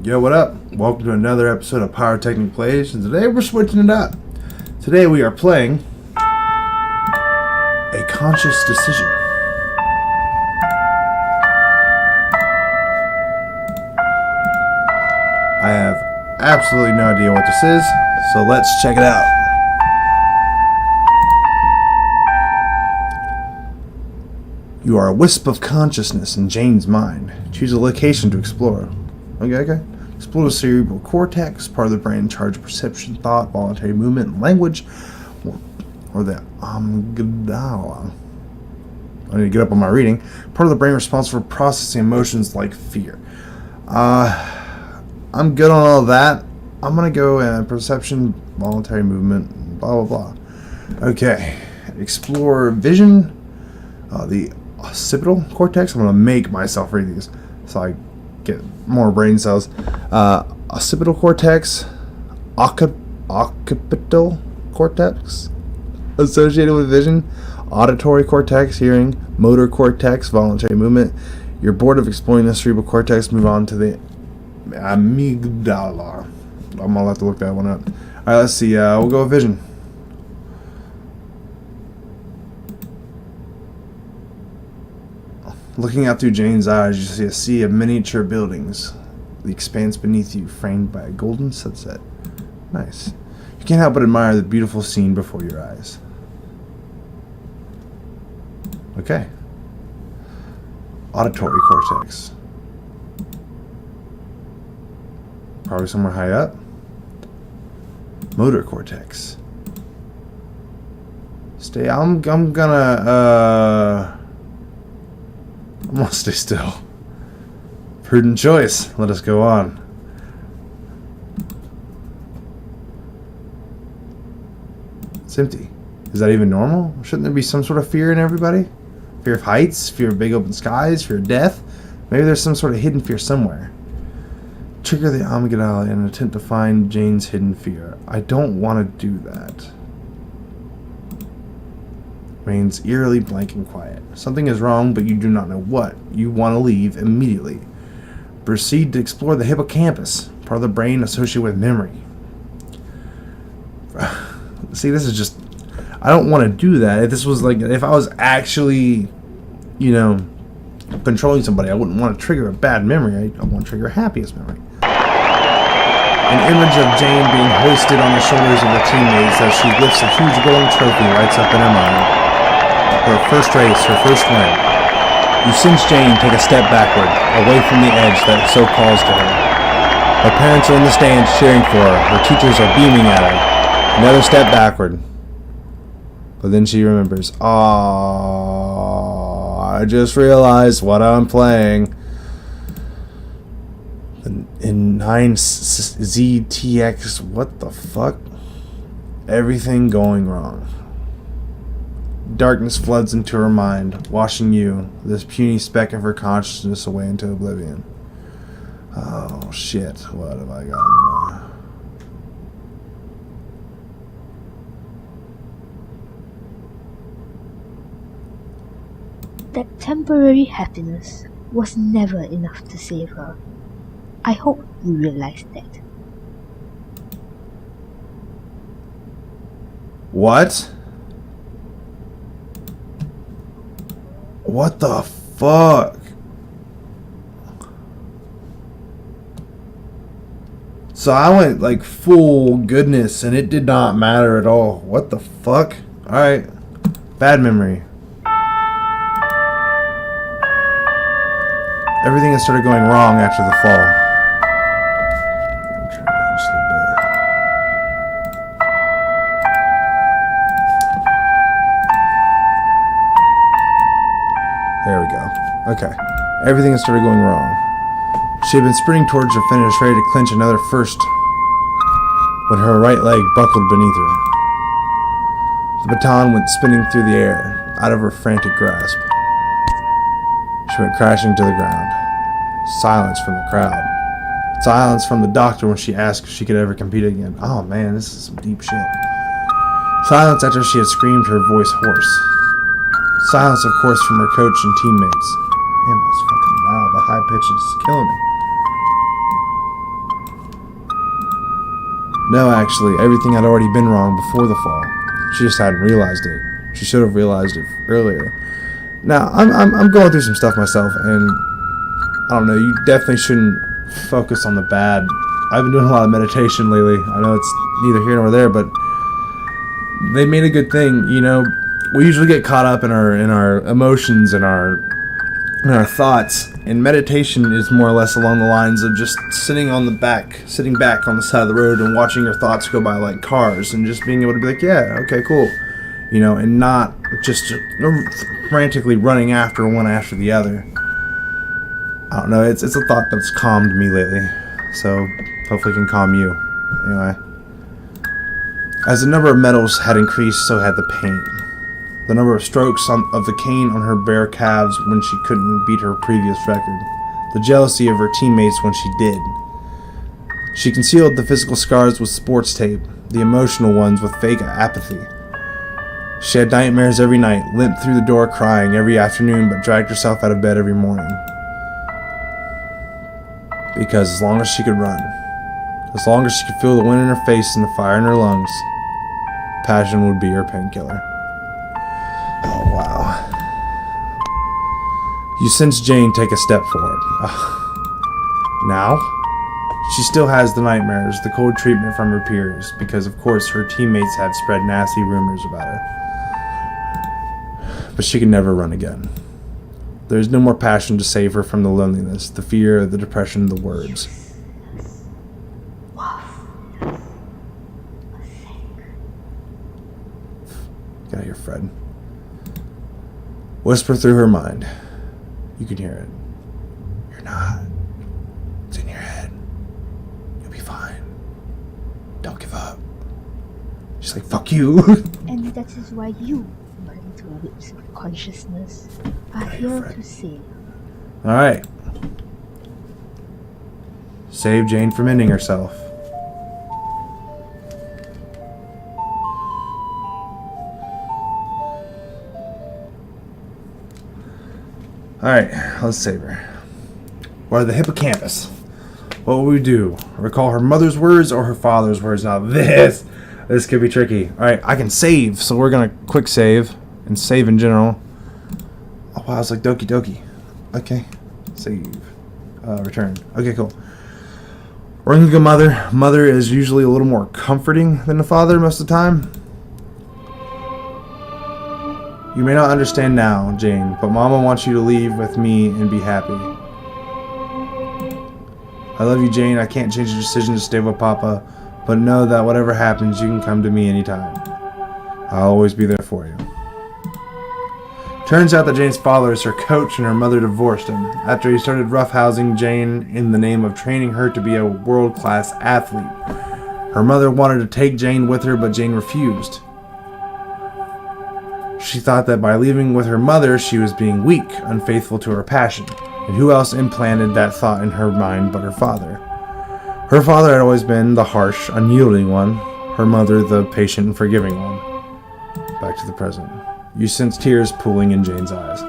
Yo, what up? Welcome to another episode of Pyrotechnic Plays, and today we're switching it up. Today we are playing A Conscious Decision. I have absolutely no idea what this is, so let's check it out. You are a wisp of consciousness in Jane's mind. Choose a location to explore. Okay. Explore the cerebral cortex, part of the brain in charge of perception, thought, voluntary movement, and language, or the amygdala. I need to get up on my reading. Part of the brain responsible for processing emotions like fear. I'm good on all that. I'm going to go perception, voluntary movement, blah, blah, blah. Okay. Explore vision, the occipital cortex. I'm going to make myself read these so I get more brain cells. Occipital cortex, occipital cortex, associated with vision, auditory cortex, hearing, motor cortex, voluntary movement. You're bored of exploring the cerebral cortex, move on to the amygdala. I'm gonna have to look that one up. Alright, let's see. We'll go with vision. Looking out through Jane's eyes, you see a sea of miniature buildings. The expanse beneath you, framed by a golden sunset. Nice. You can't help but admire the beautiful scene before your eyes. Okay. Auditory cortex. Probably somewhere high up. Motor cortex. I'm gonna stay still. Prudent choice. Let us go on. It's empty. Is that even normal? Shouldn't there be some sort of fear in everybody? Fear of heights? Fear of big open skies? Fear of death? Maybe there's some sort of hidden fear somewhere. Trigger the amygdala in an attempt to find Jane's hidden fear. I don't want to do that. Remains eerily blank and quiet. Something is wrong, but you do not know what. You want to leave immediately. Proceed to explore the hippocampus, part of the brain associated with memory. See, this is just... I don't want to do that. If this was like... If I was actually, controlling somebody, I wouldn't want to trigger a bad memory. I want to trigger a happiest memory. An image of Jane being hoisted on the shoulders of the teammates as she lifts a huge golden trophy lights up in her mind. Her first race, her first win. You sense Jane take a step backward, away from the edge that so calls to her. Her parents are in the stands cheering for her. Her teachers are beaming at her. Another step backward. But then she remembers, I just realized what I'm playing. In 9ZTX, what the fuck? Everything going wrong. Darkness floods into her mind, washing you, this puny speck of her consciousness, away into oblivion. Oh shit, what have I got? That temporary happiness was never enough to save her. I hope you realize that. What? What the fuck? So I went like full goodness and it did not matter at all. What the fuck? Alright. Bad memory. Everything has started going wrong after the fall. I'm trying down just a little bit. There we go. Okay. Everything has started going wrong. She had been sprinting towards her finish, ready to clinch another first, when her right leg buckled beneath her. The baton went spinning through the air, out of her frantic grasp. She went crashing to the ground. Silence from the crowd. Silence from the doctor when she asked if she could ever compete again. Oh man, this is some deep shit. Silence after she had screamed, her voice hoarse. Silence, of course, from her coach and teammates. Damn, that's fucking loud. The high pitch is killing me. No, actually, everything had already been wrong before the fall. She just hadn't realized it. She should have realized it earlier. Now, I'm going through some stuff myself, and I don't know, you definitely shouldn't focus on the bad. I've been doing a lot of meditation lately. I know it's neither here nor there, but they made a good thing. You know, we usually get caught up in our emotions and our thoughts, and meditation is more or less along the lines of just sitting back on the side of the road and watching your thoughts go by like cars, and just being able to be like, yeah, okay, cool, you know, and not just frantically running after one after the other. I don't know, it's a thought that's calmed me lately, so hopefully it can calm you. Anyway, as the number of medals had increased, so had the pain. The number of strokes of the cane on her bare calves when she couldn't beat her previous record. The jealousy of her teammates when she did. She concealed the physical scars with sports tape, the emotional ones with fake apathy. She had nightmares every night, limped through the door crying every afternoon, but dragged herself out of bed every morning. Because as long as she could run, as long as she could feel the wind in her face and the fire in her lungs, passion would be her painkiller. Oh, wow. You sense Jane take a step forward. Now? She still has the nightmares, the cold treatment from her peers, because of course her teammates had spread nasty rumors about her. But she can never run again. There's no more passion to save her from the loneliness, the fear, the depression, the words. Get out of here, Fred. Whisper through her mind. You can hear it. You're not. It's in your head. You'll be fine. Don't give up. She's like, fuck you. And that is why you, my little whips of consciousness, are here to save. Alright. Save Jane from ending herself. Alright, let's save her. Or the hippocampus. What will we do? Recall her mother's words or her father's words? Now this could be tricky. Alright, I can save, so we're gonna quick save and save in general. Oh wow, it's like Doki Doki. Okay, save. Return. Okay, cool. We're gonna go mother. Mother is usually a little more comforting than the father most of the time. You may not understand now, Jane, but Mama wants you to leave with me and be happy. I love you, Jane. I can't change your decision to stay with Papa, but know that whatever happens, you can come to me anytime. I'll always be there for you. Turns out that Jane's father is her coach and her mother divorced him after he started roughhousing Jane in the name of training her to be a world-class athlete. Her mother wanted to take Jane with her, but Jane refused. She thought that by leaving with her mother, she was being weak, unfaithful to her passion. And who else implanted that thought in her mind but her father? Her father had always been the harsh, unyielding one. Her mother, the patient and forgiving one. Back to the present. You sense tears pooling in Jane's eyes.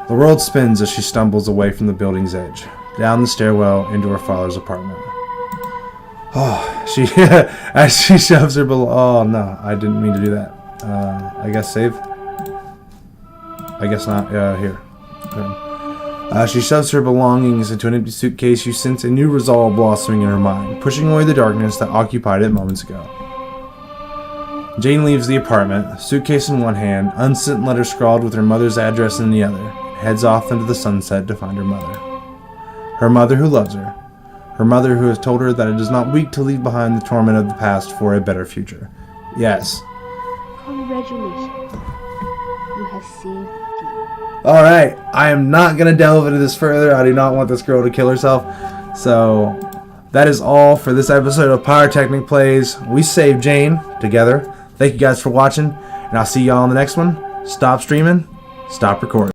The world spins as she stumbles away from the building's edge, down the stairwell into her father's apartment. Oh, as she shoves her below. Oh no, I didn't mean to do that. I guess save? I guess not. Here. She shoves her belongings into an empty suitcase. You sense a new resolve blossoming in her mind, pushing away the darkness that occupied it moments ago. Jane leaves the apartment, suitcase in one hand, unsent letter scrawled with her mother's address in the other, and heads off into the sunset to find her mother. Her mother who loves her. Her mother who has told her that it is not weak to leave behind the torment of the past for a better future. Yes. Congratulations. You have saved Jane. Alright, I am not going to delve into this further. I do not want this girl to kill herself. So, that is all for this episode of Pyrotechnic Plays. We saved Jane together. Thank you guys for watching, and I'll see y'all on the next one. Stop streaming, stop recording.